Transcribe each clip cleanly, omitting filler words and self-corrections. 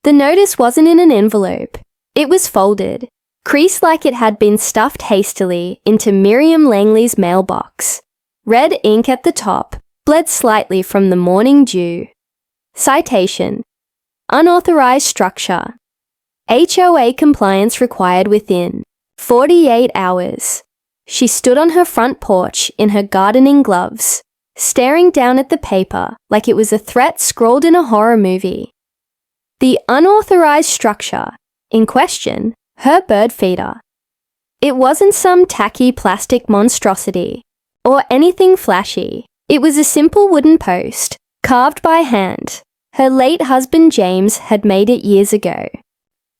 The notice wasn't in an envelope. It was folded, creased like it had been stuffed hastily into Miriam Langley's mailbox. Red ink at the top bled slightly from the morning dew. Citation: unauthorized structure. HOA compliance required within 48 hours. She stood on her front porch in her gardening gloves, staring down at the paper like it was a threat scrawled in a horror movie. The unauthorized structure in question, her bird feeder. It wasn't some tacky plastic monstrosity or anything flashy. It was a simple wooden post, carved by hand. Her late husband James had made it years ago.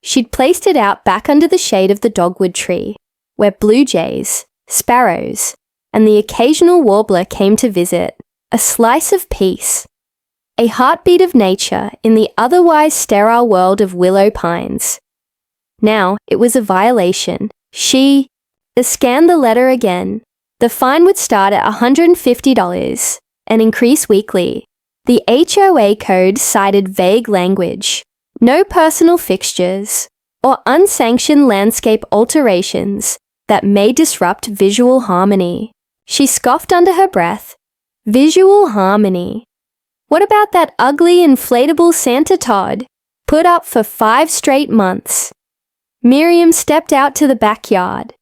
She'd placed it out back under the shade of the dogwood tree, where blue jays, sparrows, and the occasional warbler came to visit, a slice of peace. A heartbeat of nature in the otherwise sterile world of willow pines. Now it was a violation. She scanned the letter again. The fine would start at $150 and increase weekly. The HOA code cited vague language, no personal fixtures, or unsanctioned landscape alterations that may disrupt visual harmony. She scoffed under her breath. Visual harmony. What about that ugly inflatable Santa Todd, put up for 5 straight months? Miriam stepped out to the backyard.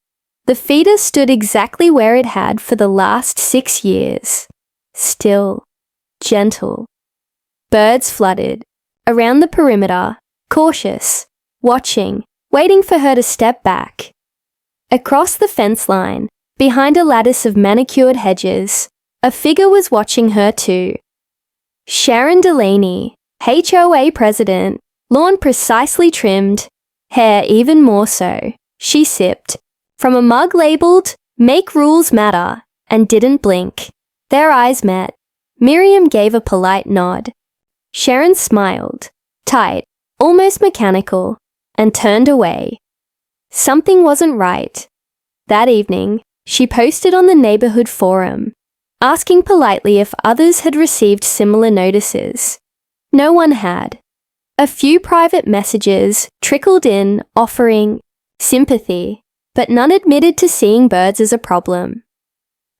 The feeder stood exactly where it had for the last 6 years. Still, gentle. Birds fluttered around the perimeter, cautious, watching, waiting for her to step back. Across the fence line, behind a lattice of manicured hedges, a figure was watching her too. Sharon Delaney, HOA president, lawn precisely trimmed, hair even more so. She sipped from a mug labeled "Make Rules Matter" and didn't blink. Their eyes met. Miriam gave a polite nod. Sharon smiled, tight, almost mechanical, and turned away. Something wasn't right. That evening, she posted on the neighborhood forum, asking politely if others had received similar notices. No one had. A few private messages trickled in offering sympathy, but none admitted to seeing birds as a problem.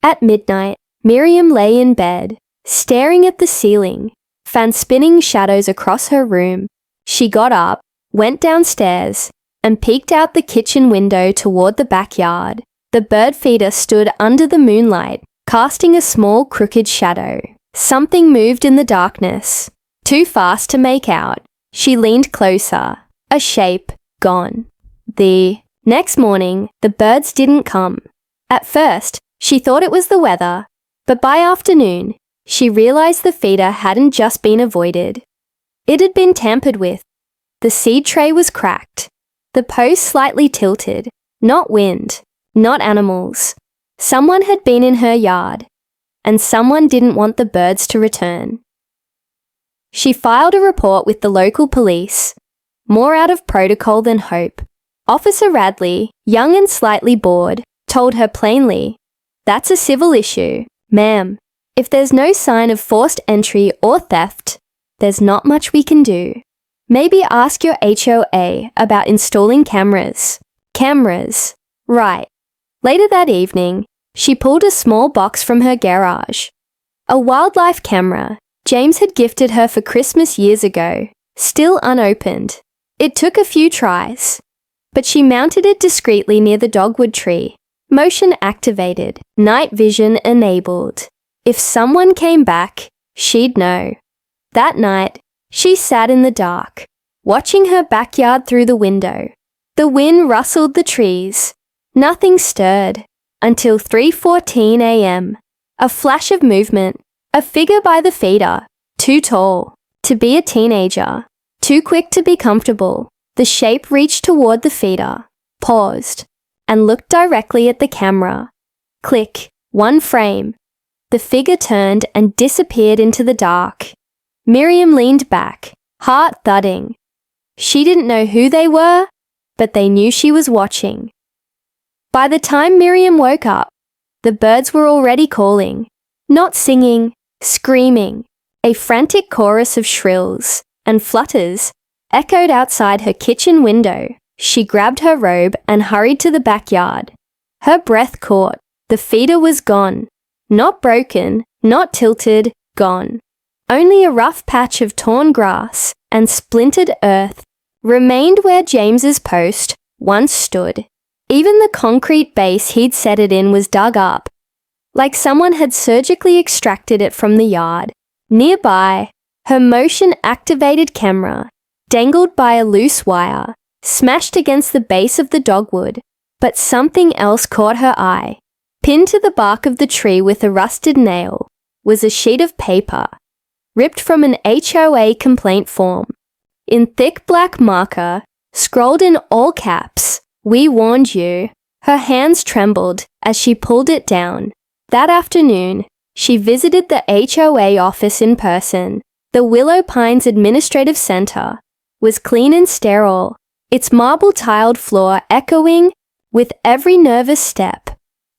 At midnight, Miriam lay in bed, staring at the ceiling, fan spinning shadows across her room. She got up, went downstairs, and peeked out the kitchen window toward the backyard. The bird feeder stood under the moonlight, casting a small crooked shadow. Something moved in the darkness. Too fast to make out. She leaned closer. A shape, gone. The next morning, the birds didn't come. At first, she thought it was the weather, but by afternoon, she realized the feeder hadn't just been avoided. It had been tampered with. The seed tray was cracked. The post slightly tilted. Not wind, not animals. Someone had been in her yard, and someone didn't want the birds to return. She filed a report with the local police, more out of protocol than hope. Officer Radley, young and slightly bored, told her plainly, "That's a civil issue, ma'am. If there's no sign of forced entry or theft, there's not much we can do. Maybe ask your HOA about installing cameras." Cameras. Right. Later that evening, she pulled a small box from her garage. A wildlife camera James had gifted her for Christmas years ago, still unopened. It took a few tries, but she mounted it discreetly near the dogwood tree, motion activated, night vision enabled. If someone came back, she'd know. That night, she sat in the dark, watching her backyard through the window. The wind rustled the trees. Nothing stirred until 3:14 a.m. A flash of movement. A figure by the feeder, too tall to be a teenager, too quick to be comfortable. The shape reached toward the feeder, paused, and looked directly at the camera. Click, one frame. The figure turned and disappeared into the dark. Miriam leaned back, heart thudding. She didn't know who they were, but they knew she was watching. By the time Miriam woke up, the birds were already calling, not singing, screaming, a frantic chorus of shrills and flutters echoed outside her kitchen window. She grabbed her robe and hurried to the backyard. Her breath caught. The feeder was gone. Not broken, not tilted, gone. Only a rough patch of torn grass and splintered earth remained where James's post once stood. Even the concrete base he'd set it in was dug up, like someone had surgically extracted it from the yard. Nearby, her motion-activated camera, dangled by a loose wire, smashed against the base of the dogwood, but something else caught her eye. Pinned to the bark of the tree with a rusted nail was a sheet of paper, ripped from an HOA complaint form. In thick black marker, scrolled in all caps, "We warned you." Her hands trembled as she pulled it down. That afternoon, she visited the HOA office in person. The Willow Pines Administrative Center was clean and sterile, its marble-tiled floor echoing with every nervous step.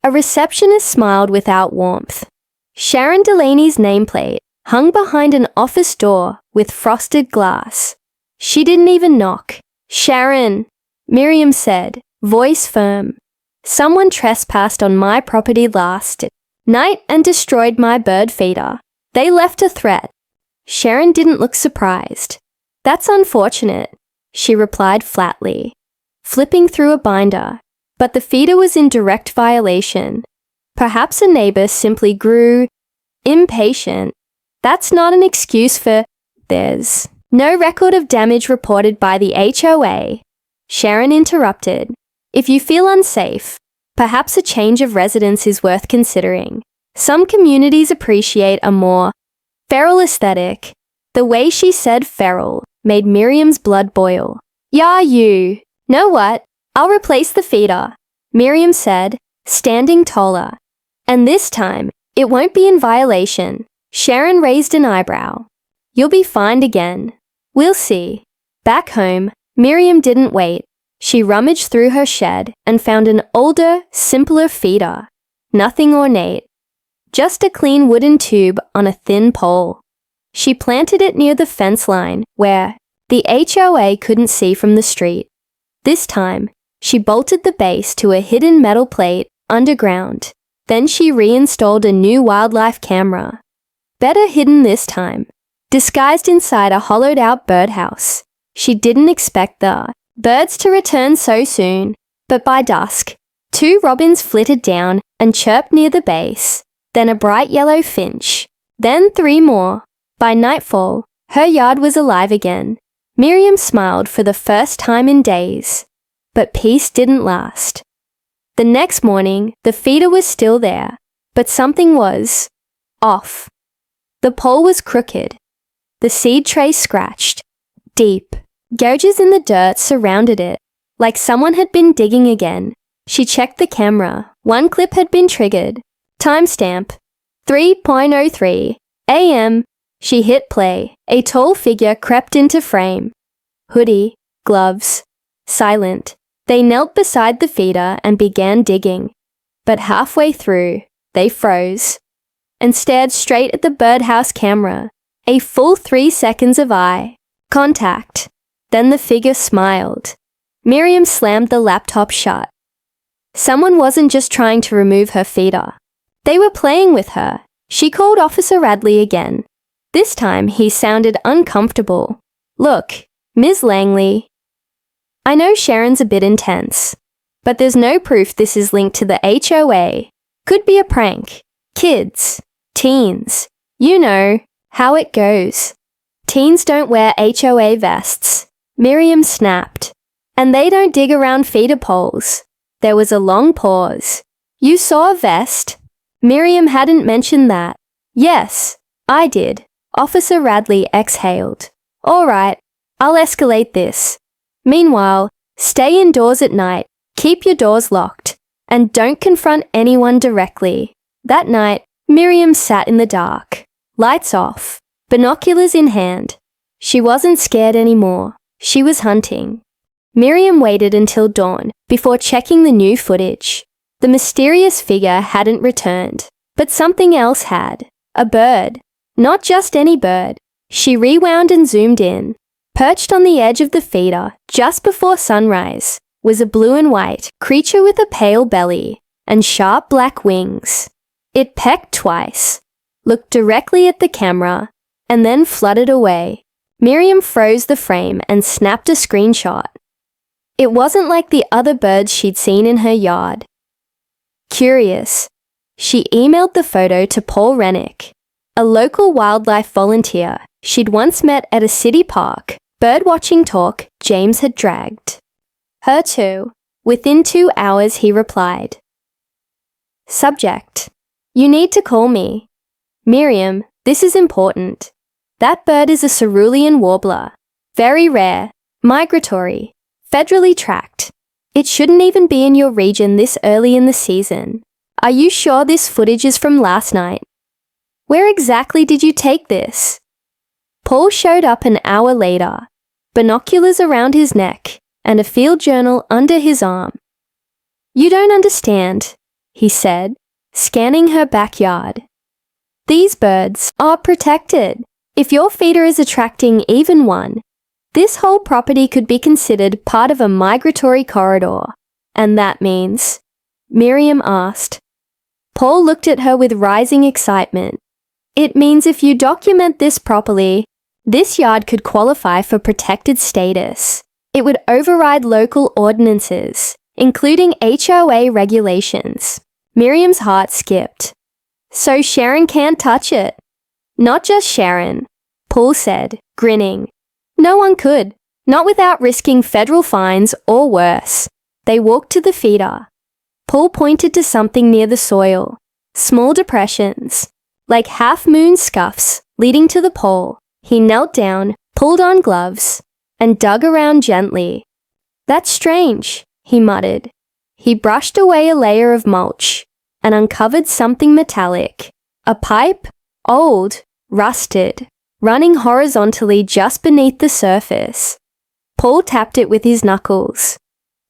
A receptionist smiled without warmth. Sharon Delaney's nameplate hung behind an office door with frosted glass. She didn't even knock. "Sharon," Miriam said, voice firm. "Someone trespassed on my property last night and destroyed my bird feeder. They left a threat." Sharon didn't look surprised. "That's unfortunate," she replied flatly, flipping through a binder. But the feeder was in direct violation. Perhaps a neighbor simply grew impatient. That's not an excuse for "There's no record of damage reported by the HOA," Sharon interrupted. "If you feel unsafe, perhaps a change of residence is worth considering. Some communities appreciate a more feral aesthetic." The way she said feral made Miriam's blood boil. "Yeah, you know what? I'll replace the feeder," Miriam said, standing taller. "And this time, it won't be in violation." Sharon raised an eyebrow. "You'll be fined again." "We'll see." Back home, Miriam didn't wait. She rummaged through her shed and found an older, simpler feeder. Nothing ornate. Just a clean wooden tube on a thin pole. She planted it near the fence line where the HOA couldn't see from the street. This time, she bolted the base to a hidden metal plate underground. Then she reinstalled a new wildlife camera. Better hidden this time. Disguised inside a hollowed-out birdhouse. She didn't expect the birds to return so soon, but by dusk, 2 robins flitted down and chirped near the base, then a bright yellow finch, then 3 more. By nightfall, her yard was alive again. Miriam smiled for the first time in days. But peace didn't last. The next morning, the feeder was still there, but something was off. The pole was crooked. The seed tray scratched. Deep. Gouges in the dirt surrounded it, like someone had been digging again. She checked the camera. 1 clip had been triggered. Timestamp 3:03 a.m. She hit play. A tall figure crept into frame. Hoodie, gloves, silent. They knelt beside the feeder and began digging. But halfway through, they froze and stared straight at the birdhouse camera. A full 3 seconds of eye contact. Then the figure smiled. Miriam slammed the laptop shut. Someone wasn't just trying to remove her feeder. They were playing with her. She called Officer Radley again. This time, he sounded uncomfortable. "Look, Ms. Langley, I know Sharon's a bit intense, but there's no proof this is linked to the HOA. Could be a prank. Kids, teens, you know how it goes. Teens don't wear HOA vests." Miriam snapped. "And they don't dig around feeder poles." There was a long pause. "You saw a vest?" Miriam hadn't mentioned that. "Yes, I did." Officer Radley exhaled. "All right, I'll escalate this. Meanwhile, stay indoors at night, keep your doors locked, and don't confront anyone directly." That night, Miriam sat in the dark, lights off, binoculars in hand. She wasn't scared anymore. She was hunting. Miriam waited until dawn before checking the new footage. The mysterious figure hadn't returned, but something else had. A bird. Not just any bird. She rewound and zoomed in. Perched on the edge of the feeder, just before sunrise, was a blue and white creature with a pale belly and sharp black wings. It pecked twice, looked directly at the camera, and then fluttered away. Miriam froze the frame and snapped a screenshot. It wasn't like the other birds she'd seen in her yard. Curious, she emailed the photo to Paul Rennick, a local wildlife volunteer she'd once met at a city park birdwatching talk James had dragged. Her too. Within 2 hours, he replied. Subject: You need to call me. Miriam, this is important. That bird is a cerulean warbler. Very rare, migratory, federally tracked. It shouldn't even be in your region this early in the season. Are you sure this footage is from last night? Where exactly did you take this? Paul showed up an hour later, binoculars around his neck and a field journal under his arm. You don't understand, he said, scanning her backyard. These birds are protected. If your feeder is attracting even one, this whole property could be considered part of a migratory corridor. And that means? Miriam asked. Paul looked at her with rising excitement. It means if you document this properly, this yard could qualify for protected status. It would override local ordinances, including HOA regulations. Miriam's heart skipped. So Sharon can't touch it? Not just Sharon, Paul said, grinning. No one could, not without risking federal fines or worse. They walked to the feeder. Paul pointed to something near the soil. Small depressions, like half-moon scuffs leading to the pole. He knelt down, pulled on gloves, and dug around gently. That's strange, he muttered. He brushed away a layer of mulch and uncovered something metallic. A pipe, old, rusted, running horizontally just beneath the surface. Paul tapped it with his knuckles.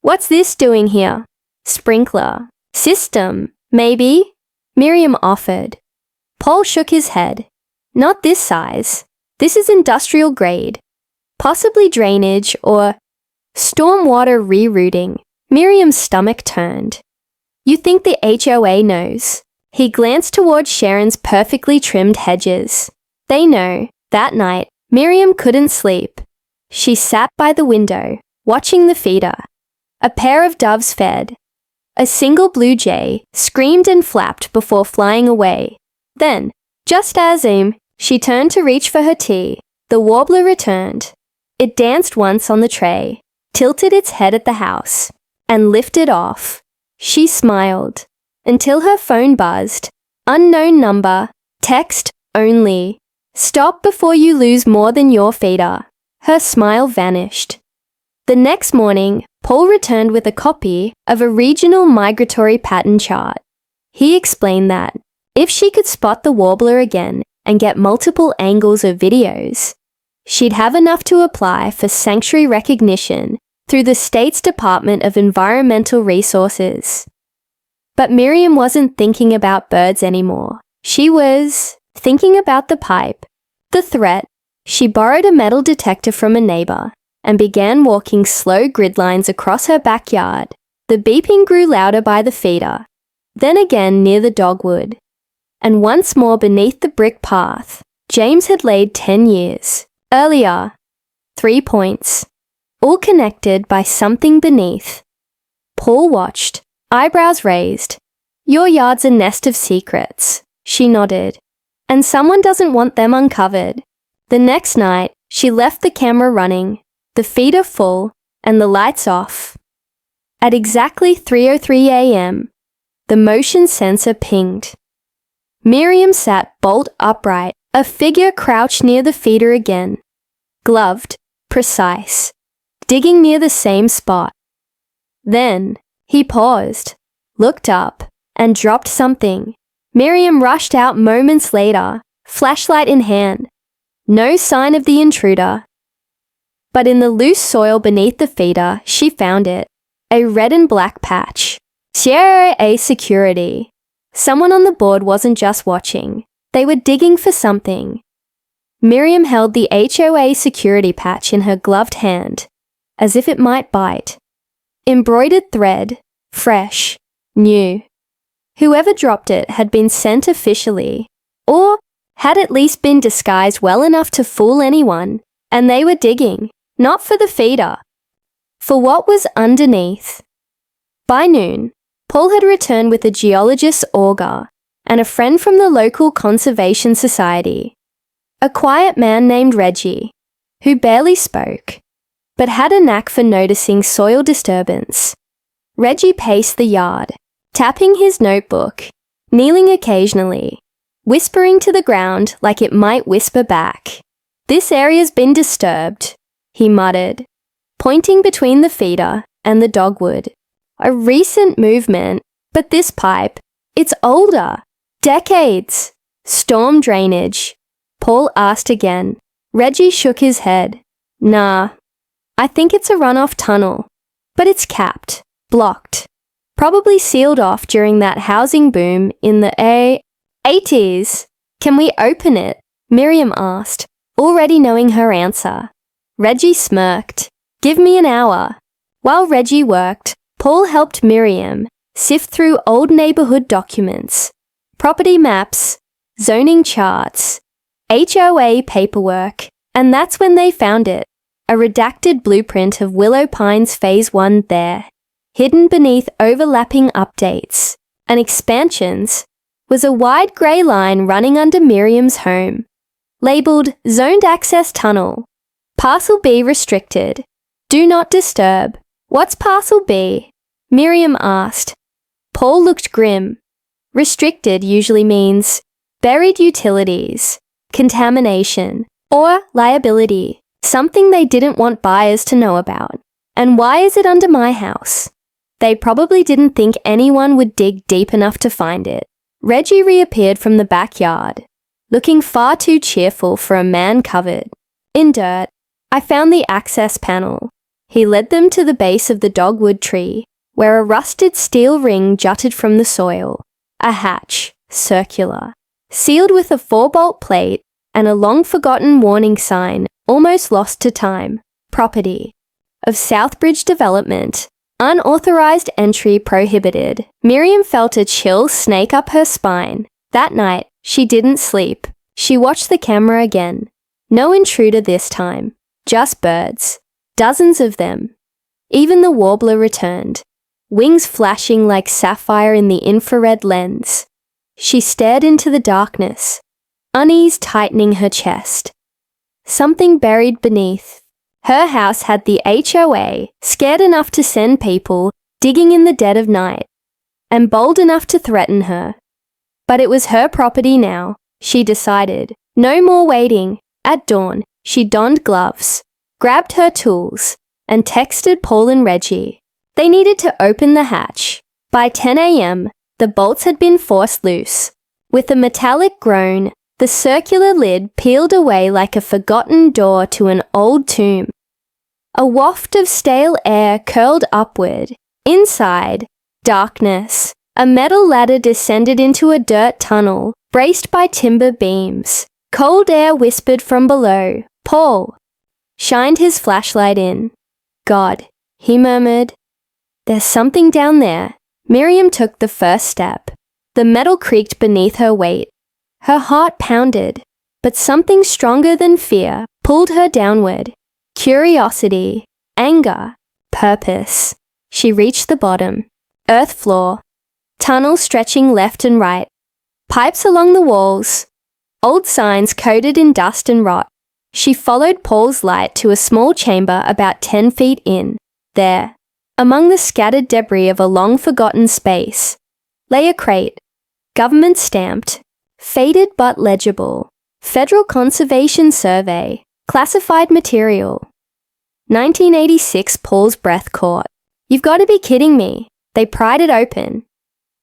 What's this doing here? Sprinkler. System, maybe? Miriam offered. Paul shook his head. Not this size. This is industrial grade. Possibly drainage or stormwater rerouting. Miriam's stomach turned. You think the HOA knows? He glanced towards Sharon's perfectly trimmed hedges. They know. That night, Miriam couldn't sleep. She sat by the window, watching the feeder. A pair of doves fed. A single blue jay screamed and flapped before flying away. Then, just as she turned to reach for her tea, the warbler returned. It danced once on the tray, tilted its head at the house, and lifted off. She smiled, until her phone buzzed. Unknown number, text only. Stop before you lose more than your feeder. Her smile vanished. The next morning, Paul returned with a copy of a regional migratory pattern chart. He explained that if she could spot the warbler again and get multiple angles of videos, she'd have enough to apply for sanctuary recognition through the state's Department of Environmental Resources. But Miriam wasn't thinking about birds anymore. She was thinking about the pipe, the threat. She borrowed a metal detector from a neighbor and began walking slow grid lines across her backyard. The beeping grew louder by the feeder, then again near the dogwood, and once more beneath the brick path James had laid 10 years earlier. 3 points, all connected by something beneath. Paul watched, eyebrows raised. Your yard's a nest of secrets, she nodded. And someone doesn't want them uncovered. The next night, she left the camera running, the feeder full, and the lights off. At exactly 3:03 a.m., the motion sensor pinged. Miriam sat bolt upright, a figure crouched near the feeder again. Gloved, precise, digging near the same spot. Then, he paused, looked up, and dropped something. Miriam rushed out moments later, flashlight in hand. No sign of the intruder. But in the loose soil beneath the feeder, she found it. A red and black patch. Sierra A security. Someone on the board wasn't just watching. They were digging for something. Miriam held the HOA security patch in her gloved hand, as if it might bite. Embroidered thread, fresh, new. Whoever dropped it had been sent officially, or had at least been disguised well enough to fool anyone, and they were digging, not for the feeder, for what was underneath. By noon, Paul had returned with a geologist's auger and a friend from the local conservation society, a quiet man named Reggie, who barely spoke, but had a knack for noticing soil disturbance. Reggie paced the yard, tapping his notebook, kneeling occasionally, whispering to the ground like it might whisper back. "This area's been disturbed," he muttered, pointing between the feeder and the dogwood. "A recent movement, but this pipe, it's older. Decades. Storm drainage." Paul asked again. Reggie shook his head. "Nah, I think it's a runoff tunnel, but it's capped, blocked. Probably sealed off during that housing boom in the 80s. Can we open it?" Miriam asked, already knowing her answer. Reggie smirked. "Give me an hour." While Reggie worked, Paul helped Miriam sift through old neighborhood documents, property maps, zoning charts, HOA paperwork, and that's when they found it, a redacted blueprint of Willow Pines Phase 1 there. Hidden beneath overlapping updates and expansions was a wide grey line running under Miriam's home, labelled Zoned Access Tunnel. Parcel B restricted. Do not disturb. "What's Parcel B?" Miriam asked. Paul looked grim. Restricted usually means buried utilities, contamination, or liability, something they didn't want buyers to know about. And why is it under my house? They probably didn't think anyone would dig deep enough to find it. Reggie reappeared from the backyard, looking far too cheerful for a man covered in dirt. "I found the access panel." He led them to the base of the dogwood tree, where a rusted steel ring jutted from the soil. A hatch, circular, sealed with a 4-bolt plate and a long-forgotten warning sign, almost lost to time. Property of Southbridge Development. Unauthorized entry prohibited. Miriam felt a chill snake up her spine. That night, she didn't sleep. She watched the camera again. No intruder this time. Just birds. Dozens of them. Even the warbler returned, wings flashing like sapphire in the infrared lens. She stared into the darkness, unease tightening her chest. Something buried beneath. Her house had the HOA, scared enough to send people digging in the dead of night, and bold enough to threaten her. But it was her property now, she decided. No more waiting. At dawn, she donned gloves, grabbed her tools, and texted Paul and Reggie. They needed to open the hatch. By 10 a.m., the bolts had been forced loose. With a metallic groan, the circular lid peeled away like a forgotten door to an old tomb. A waft of stale air curled upward. Inside, darkness. A metal ladder descended into a dirt tunnel, braced by timber beams. Cold air whispered from below. Paul shined his flashlight in. "God," he murmured. "There's something down there." Miriam took the first step. The metal creaked beneath her weight. Her heart pounded, but something stronger than fear pulled her downward. Curiosity, anger, purpose. She reached the bottom. Earth floor. Tunnels stretching left and right. Pipes along the walls. Old signs coated in dust and rot. She followed Paul's light to a small chamber about 10 feet in. There, among the scattered debris of a long-forgotten space, lay a crate, government-stamped, faded but legible. Federal Conservation Survey, classified material. 1986. Paul's breath caught. "You've got to be kidding me." They pried it open.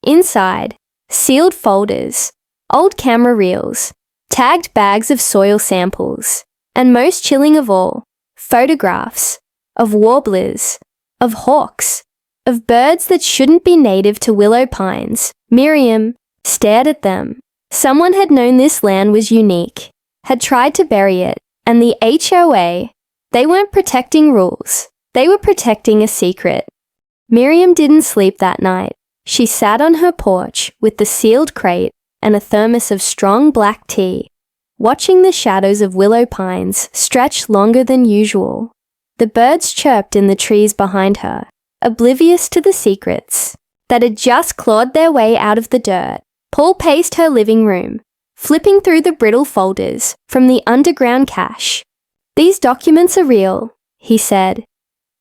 Inside, sealed folders, old camera reels, tagged bags of soil samples, and most chilling of all, photographs of warblers, of hawks, of birds that shouldn't be native to Willow Pines. Miriam stared at them. Someone had known this land was unique. had tried to bury it, and the HOA, they weren't protecting rules. They were protecting a secret. Miriam didn't sleep that night. She sat on her porch with the sealed crate and a thermos of strong black tea, watching the shadows of willow pines stretch longer than usual. The birds chirped in the trees behind her, oblivious to the secrets that had just clawed their way out of the dirt. Paul paced her living room, flipping through the brittle folders from the underground cache. "These documents are real," he said.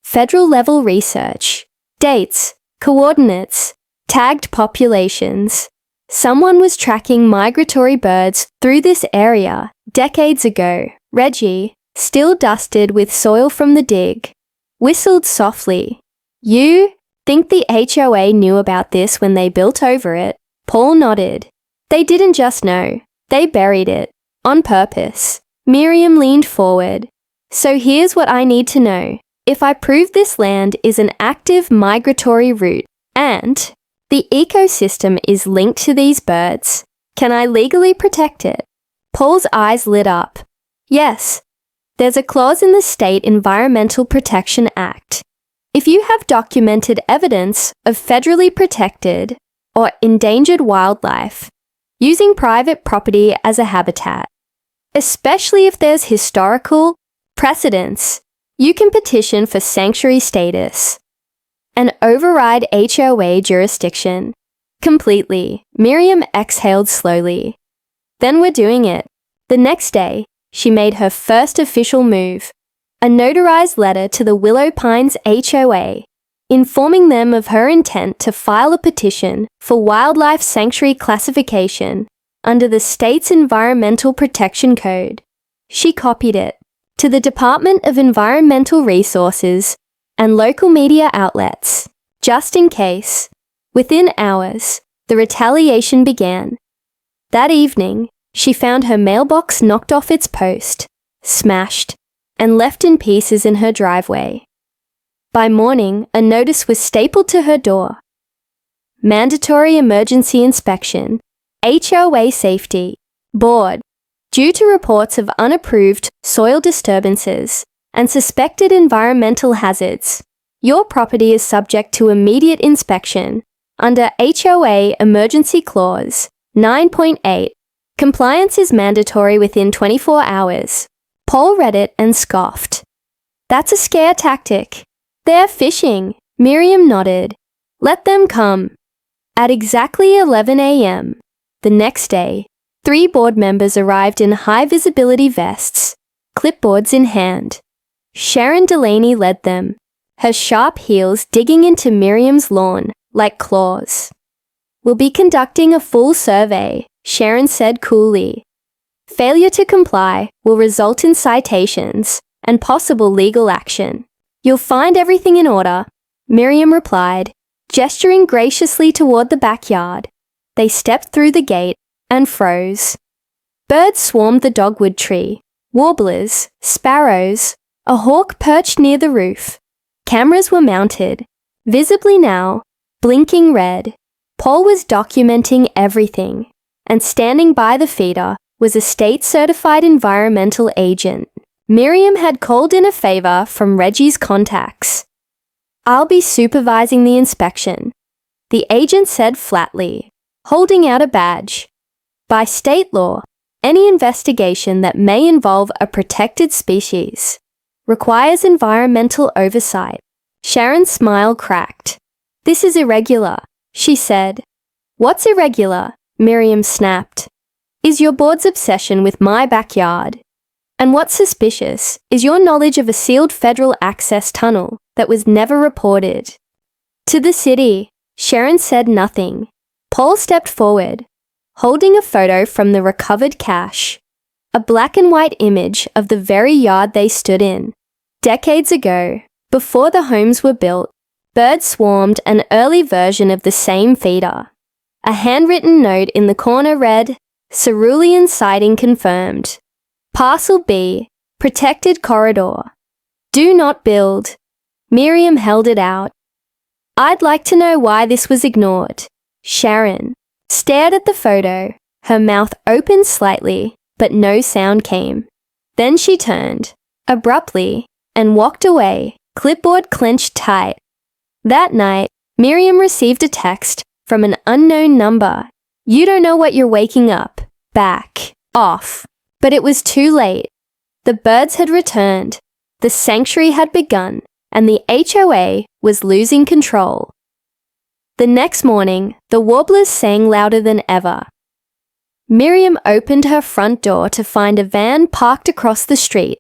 "Federal-level research. Dates, coordinates, tagged populations. Someone was tracking migratory birds through this area decades ago." Reggie, still dusted with soil from the dig, whistled softly. "You think the HOA knew about this when they built over it?" Paul nodded. "They didn't just know. They buried it. On purpose." Miriam leaned forward. "So here's what I need to know. If I prove this land is an active migratory route and the ecosystem is linked to these birds, can I legally protect it?" Paul's eyes lit up. "Yes. There's a clause in the State Environmental Protection Act. If you have documented evidence of federally protected or endangered wildlife using private property as a habitat, especially if there's historical precedence, you can petition for sanctuary status and override HOA jurisdiction." Completely. Miriam exhaled slowly. "Then we're doing it." The next day, she made her first official move, a notarized letter to the Willow Pines HOA, informing them of her intent to file a petition for wildlife sanctuary classification under the state's Environmental Protection Code. She copied it to the Department of Environmental Resources and local media outlets, just in case. Within hours, the retaliation began. That evening, she found her mailbox knocked off its post, smashed, and left in pieces in her driveway. By morning, a notice was stapled to her door. "Mandatory emergency inspection. HOA safety. Board. Due to reports of unapproved soil disturbances and suspected environmental hazards, your property is subject to immediate inspection under HOA Emergency Clause 9.8. Compliance is mandatory within 24 hours. Paul read it and scoffed. "That's a scare tactic. They're fishing." Miriam nodded. "Let them come." At exactly 11 a.m. the next day, 3 board members arrived in high-visibility vests, clipboards in hand. Sharon Delaney led them, her sharp heels digging into Miriam's lawn like claws. "We'll be conducting a full survey," Sharon said coolly. "Failure to comply will result in citations and possible legal action." "You'll find everything in order," Miriam replied, gesturing graciously toward the backyard. They stepped through the gate and froze. Birds swarmed the dogwood tree, warblers, sparrows, a hawk perched near the roof. Cameras were mounted, visibly now, blinking red. Paul was documenting everything, and standing by the feeder was a state-certified environmental agent. Miriam had called in a favor from Reggie's contacts. "I'll be supervising the inspection," the agent said flatly, holding out a badge. "By state law, any investigation that may involve a protected species requires environmental oversight." Sharon's smile cracked. "This is irregular," she said. "What's irregular?" Miriam snapped. "Is your board's obsession with my backyard. And what's suspicious is your knowledge of a sealed federal access tunnel that was never reported." "To the city." Sharon said nothing. Paul stepped forward, holding a photo from the recovered cache, a black and white image of the very yard they stood in. Decades ago, before the homes were built, birds swarmed an early version of the same feeder. A handwritten note in the corner read, "Cerulean sighting confirmed. Parcel B, protected corridor. Do not build." Miriam held it out. "I'd like to know why this was ignored." Sharon stared at the photo, her mouth open slightly, but no sound came. Then she turned, abruptly, and walked away, clipboard clenched tight. That night, Miriam received a text from an unknown number. "You don't know what you're waking up. Back. Off." But it was too late. The birds had returned, the sanctuary had begun, and the HOA was losing control. The next morning, the warblers sang louder than ever. Miriam opened her front door to find a van parked across the street.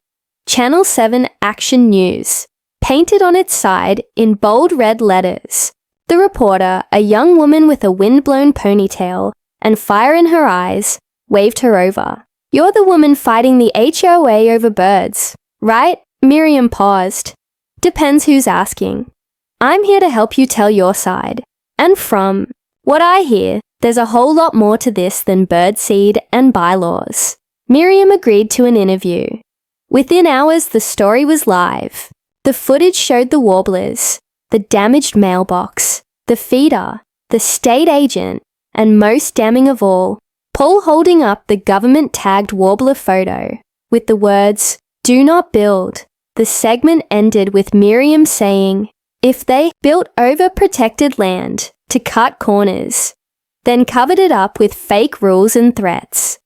Channel 7 Action News, painted on its side in bold red letters. The reporter, a young woman with a wind-blown ponytail and fire in her eyes, waved her over. "You're the woman fighting the HOA over birds, right?" Miriam paused. "Depends who's asking. I'm here to help you tell your side. And from what I hear, there's a whole lot more to this than birdseed and bylaws." Miriam agreed to an interview. Within hours, the story was live. The footage showed the warblers, the damaged mailbox, the feeder, the state agent, and most damning of all, Paul holding up the government-tagged warbler photo with the words, "Do not build." The segment ended with Miriam saying, "If they built over protected land to cut corners, then covered it up with fake rules and threats,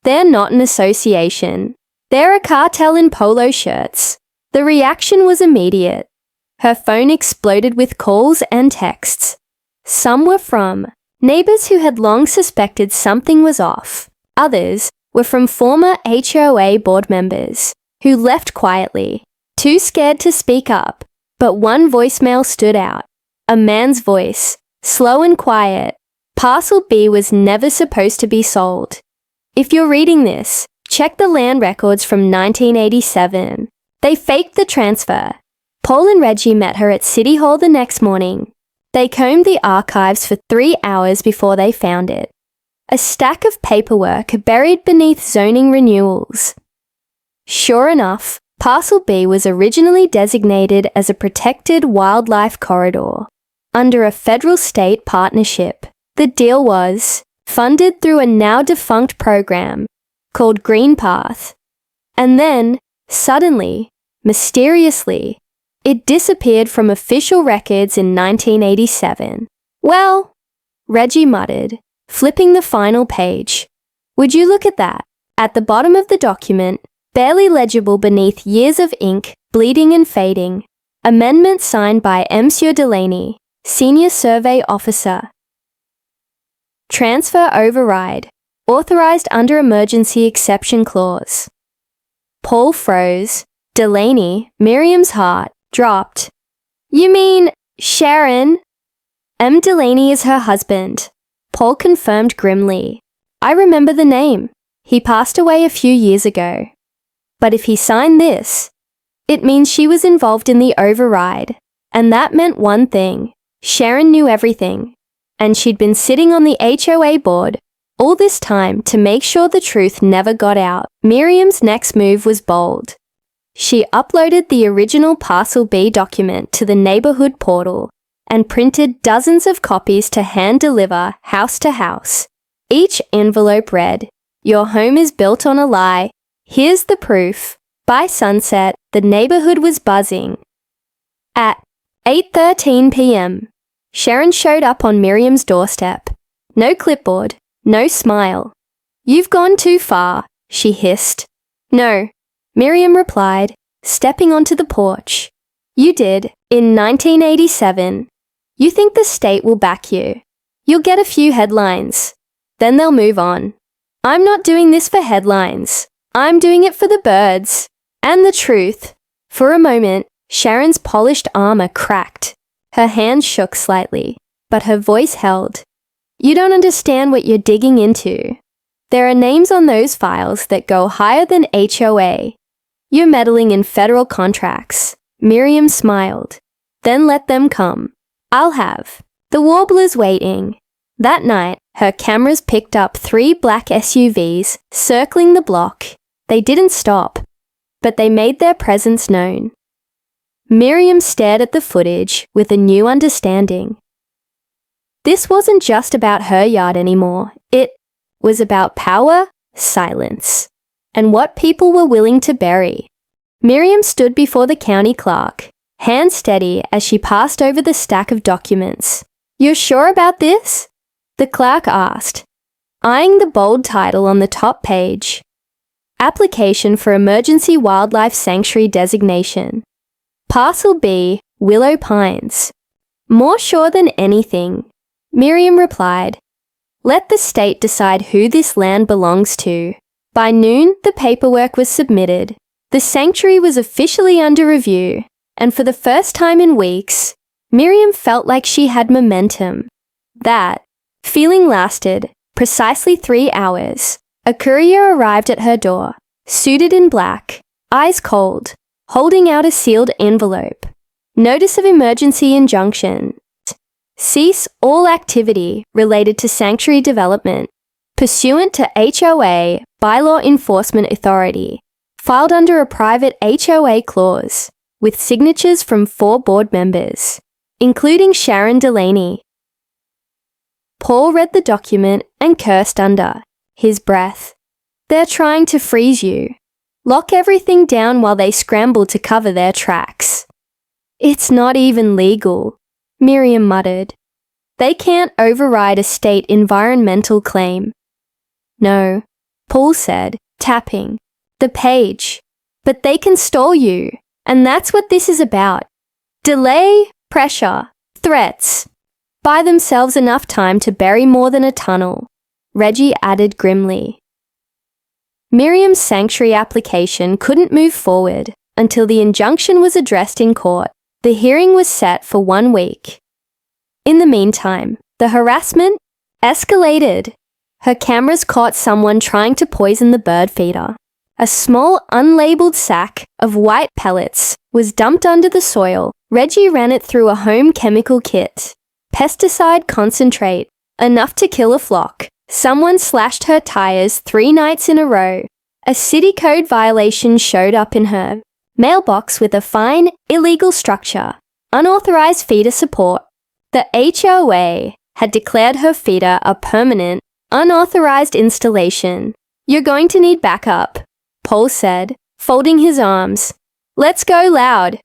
they're not an association. They're a cartel in polo shirts." The reaction was immediate. Her phone exploded with calls and texts. Some were from neighbors who had long suspected something was off. Others were from former HOA board members who left quietly, too scared to speak up. But one voicemail stood out. A man's voice, slow and quiet. "Parcel B was never supposed to be sold. If you're reading this, check the land records from 1987. They faked the transfer." Paul and Reggie met her at City Hall the next morning. They combed the archives for 3 hours before they found it. A stack of paperwork buried beneath zoning renewals. Sure enough, Parcel B was originally designated as a protected wildlife corridor under a federal-state partnership. The deal was funded through a now-defunct program called Green Path. And then, suddenly, mysteriously, it disappeared from official records in 1987. "Well," Reggie muttered, flipping the final page. "Would you look at that?" At the bottom of the document, barely legible beneath years of ink, bleeding and fading, amendment signed by Monsieur Delaney, Senior Survey Officer. Transfer override, authorized under emergency exception clause. Paul froze. Delaney, Miriam's heart, dropped. "You mean Sharon?" "M. Delaney is her husband," Paul confirmed grimly. "I remember the name. He passed away a few years ago. But if he signed this, it means she was involved in the override. And that meant one thing. Sharon knew everything. And she'd been sitting on the HOA board all this time to make sure the truth never got out." Miriam's next move was bold. She uploaded the original Parcel B document to the neighborhood portal and printed dozens of copies to hand-deliver house to house. Each envelope read, "Your home is built on a lie. Here's the proof." By sunset, the neighborhood was buzzing. At 8:13 p.m., Sharon showed up on Miriam's doorstep. No clipboard, no smile. "You've gone too far," she hissed. "No," Miriam replied, stepping onto the porch. "You did, in 1987. You think the state will back you. You'll get a few headlines. Then they'll move on. I'm not doing this for headlines. I'm doing it for the birds. And the truth." For a moment, Sharon's polished armor cracked. Her hand shook slightly, but her voice held. "You don't understand what you're digging into. There are names on those files that go higher than HOA. You're meddling in federal contracts." Miriam smiled. "Then let them come. I'll have the warblers waiting." That night, her cameras picked up 3 black SUVs circling the block. They didn't stop, but they made their presence known. Miriam stared at the footage with a new understanding. This wasn't just about her yard anymore. It was about power, silence, and what people were willing to bury. Miriam stood before the county clerk, hands steady as she passed over the stack of documents. "You're sure about this?" the clerk asked, eyeing the bold title on the top page. Application for Emergency Wildlife Sanctuary Designation. Parcel B, Willow Pines. "More sure than anything," Miriam replied. "Let the state decide who this land belongs to." By noon, the paperwork was submitted. The sanctuary was officially under review, and for the first time in weeks, Miriam felt like she had momentum. That feeling lasted precisely 3 hours. A courier arrived at her door, suited in black, eyes cold, holding out a sealed envelope. Notice of emergency injunction. Cease all activity related to sanctuary development, pursuant to HOA Bylaw Enforcement Authority, filed under a private HOA clause, with signatures from 4 board members, including Sharon Delaney. Paul read the document and cursed under his breath. "They're trying to freeze you. Lock everything down while they scramble to cover their tracks." "It's not even legal," Miriam muttered. "They can't override a state environmental claim." "No," Paul said, tapping the page. "But they can stall you, and that's what this is about. Delay, pressure, threats. Buy themselves enough time to bury more than a tunnel," Reggie added grimly. Miriam's sanctuary application couldn't move forward until the injunction was addressed in court. The hearing was set for 1 week. In the meantime, the harassment escalated. Her cameras caught someone trying to poison the bird feeder. A small unlabeled sack of white pellets was dumped under the soil. Reggie ran it through a home chemical kit. Pesticide concentrate, enough to kill a flock. Someone slashed her tires 3 nights in a row. A city code violation showed up in her mailbox with a fine, illegal structure, unauthorized feeder support. The HOA had declared her feeder a permanent, unauthorized installation. "You're going to need backup," Paul said, folding his arms. "Let's go loud."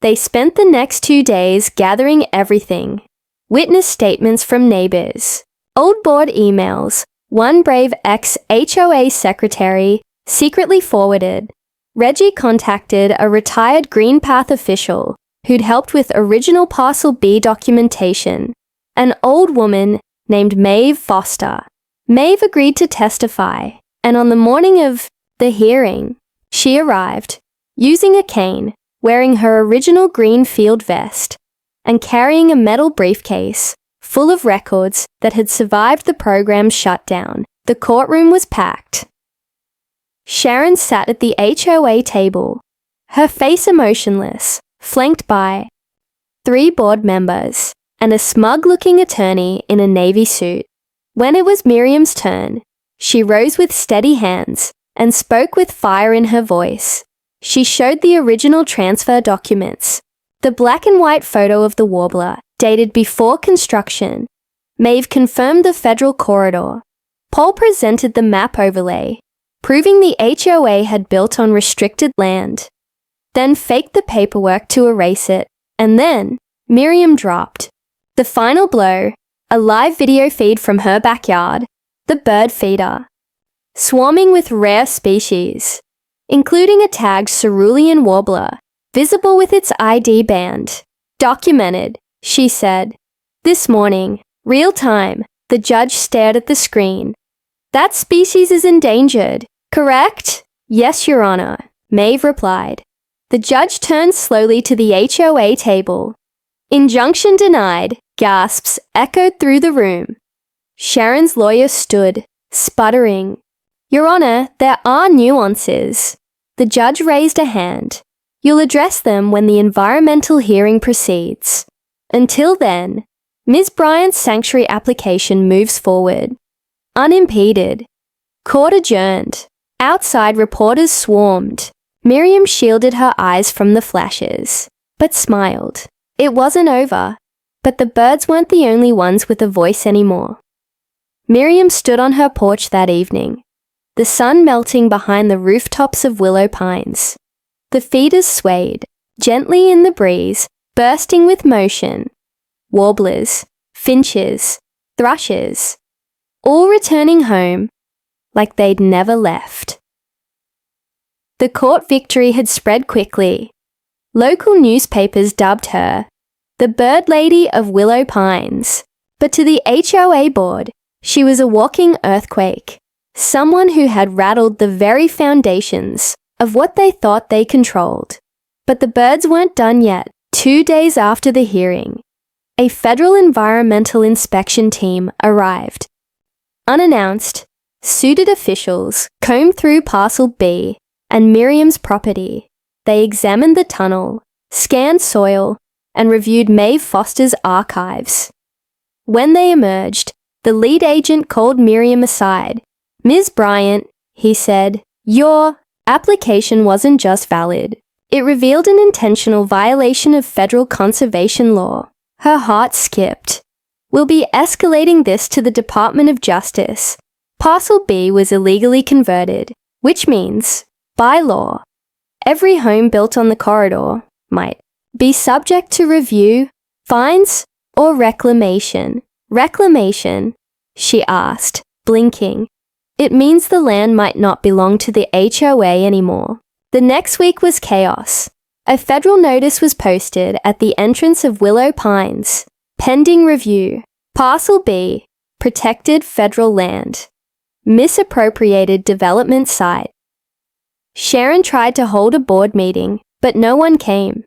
They spent the next 2 days gathering everything. Witness statements from neighbors, old board emails, one brave ex-HOA secretary secretly forwarded. Reggie contacted a retired Green Path official who'd helped with original Parcel B documentation, an old woman named Maeve Foster. Maeve agreed to testify, and on the morning of the hearing, she arrived, using a cane, wearing her original green field vest, and carrying a metal briefcase full of records that had survived the program's shutdown. The courtroom was packed. Sharon sat at the HOA table, her face emotionless, flanked by 3 board members and a smug-looking attorney in a navy suit. When it was Miriam's turn, she rose with steady hands and spoke with fire in her voice. She showed the original transfer documents, the black and white photo of the warbler, dated before construction. Maeve confirmed the federal corridor. Paul presented the map overlay, proving the HOA had built on restricted land, then faked the paperwork to erase it, and then Miriam dropped the final blow, a live video feed from her backyard, the bird feeder, swarming with rare species, including a tagged cerulean warbler, visible with its ID band. "Documented," she said. "This morning, real time," the judge stared at the screen. "That species is endangered, correct?" "Yes, Your Honor," Maeve replied. The judge turned slowly to the HOA table. "Injunction denied," gasps echoed through the room. Sharon's lawyer stood, sputtering. "Your Honor, there are nuances." The judge raised a hand. "You'll address them when the environmental hearing proceeds. Until then, Ms. Bryant's sanctuary application moves forward, unimpeded." Court adjourned. Outside, reporters swarmed. Miriam shielded her eyes from the flashes, but smiled. It wasn't over, but the birds weren't the only ones with a voice anymore. Miriam stood on her porch that evening, the sun melting behind the rooftops of willow pines. The feeders swayed, gently in the breeze, bursting with motion. Warblers, finches, thrushes, all returning home like they'd never left. The court victory had spread quickly. Local newspapers dubbed her the Bird Lady of Willow Pines, but to the HOA board, she was a walking earthquake, someone who had rattled the very foundations of what they thought they controlled. But the birds weren't done yet. 2 days after the hearing, a federal environmental inspection team arrived. Unannounced, suited officials combed through Parcel B and Miriam's property. They examined the tunnel, scanned soil, and reviewed Maeve Foster's archives. When they emerged, the lead agent called Miriam aside. "Ms. Bryant," he said, "your application wasn't just valid. It revealed an intentional violation of federal conservation law." Her heart skipped. "We'll be escalating this to the Department of Justice." Parcel B was illegally converted, which means, by law, every home built on the corridor might be subject to review, fines, or reclamation. Reclamation? She asked, blinking. It means the land might not belong to the HOA anymore. The next week was chaos. A federal notice was posted at the entrance of Willow Pines. Pending review. Parcel B, protected federal land. Misappropriated development site. Sharon tried to hold a board meeting, but no one came.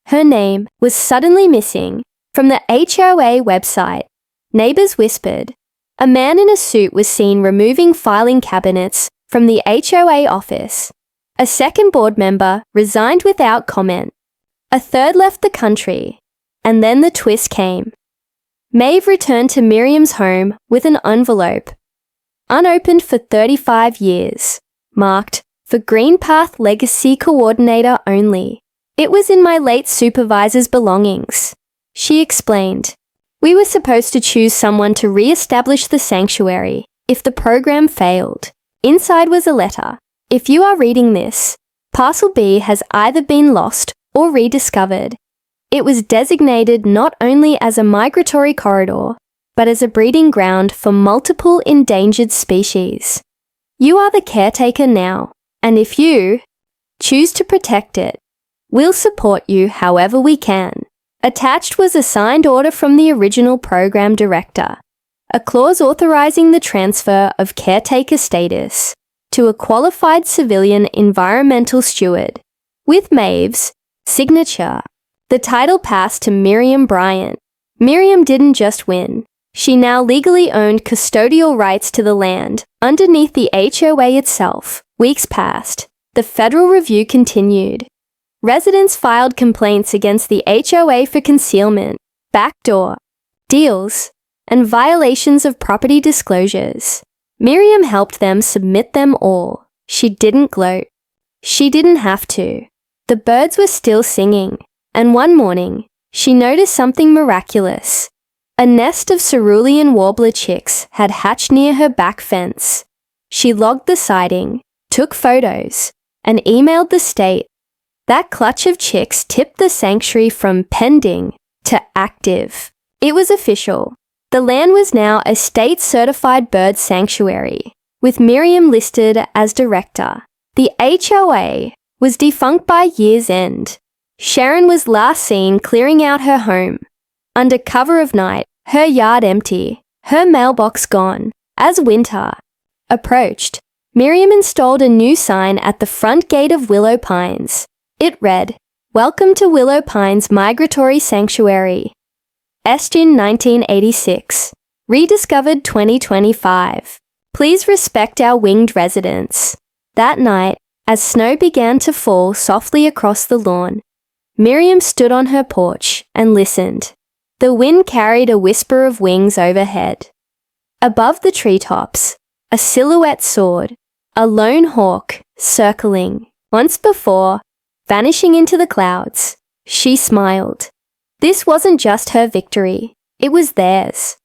Her name was suddenly missing from the HOA website. Neighbors whispered. A man in a suit was seen removing filing cabinets from the HOA office. A second board member resigned without comment. A third left the country. And then the twist came. Maeve returned to Miriam's home with an envelope. Unopened for 35 years. Marked, "For Green Path Legacy Coordinator only." "It was in my late supervisor's belongings," she explained. "We were supposed to choose someone to re-establish the sanctuary if the program failed." Inside was a letter. "If you are reading this, Parcel B has either been lost or rediscovered. It was designated not only as a migratory corridor, but as a breeding ground for multiple endangered species. You are the caretaker now, and if you choose to protect it, we'll support you however we can." Attached was a signed order from the original program director, a clause authorizing the transfer of caretaker status to a qualified civilian environmental steward. With Maeve's signature, the title passed to Miriam Bryant. Miriam didn't just win. She now legally owned custodial rights to the land underneath the HOA itself. Weeks passed. The federal review continued. Residents filed complaints against the HOA for concealment, backdoor deals, and violations of property disclosures. Miriam helped them submit them all. She didn't gloat. She didn't have to. The birds were still singing, and one morning, she noticed something miraculous. A nest of cerulean warbler chicks had hatched near her back fence. She logged the sighting, took photos, and emailed the state. That clutch of chicks tipped the sanctuary from pending to active. It was official. The land was now a state-certified bird sanctuary, with Miriam listed as director. The HOA was defunct by year's end. Sharon was last seen clearing out her home. Under cover of night, her yard empty, her mailbox gone. As winter approached, Miriam installed a new sign at the front gate of Willow Pines. It read, "Welcome to Willow Pines Migratory Sanctuary. Esgin 1986. Rediscovered 2025. Please respect our winged residents." That night, as snow began to fall softly across the lawn, Miriam stood on her porch and listened. The wind carried a whisper of wings overhead. Above the treetops, a silhouette soared, a lone hawk circling. Once before, vanishing into the clouds, she smiled. This wasn't just her victory, it was theirs.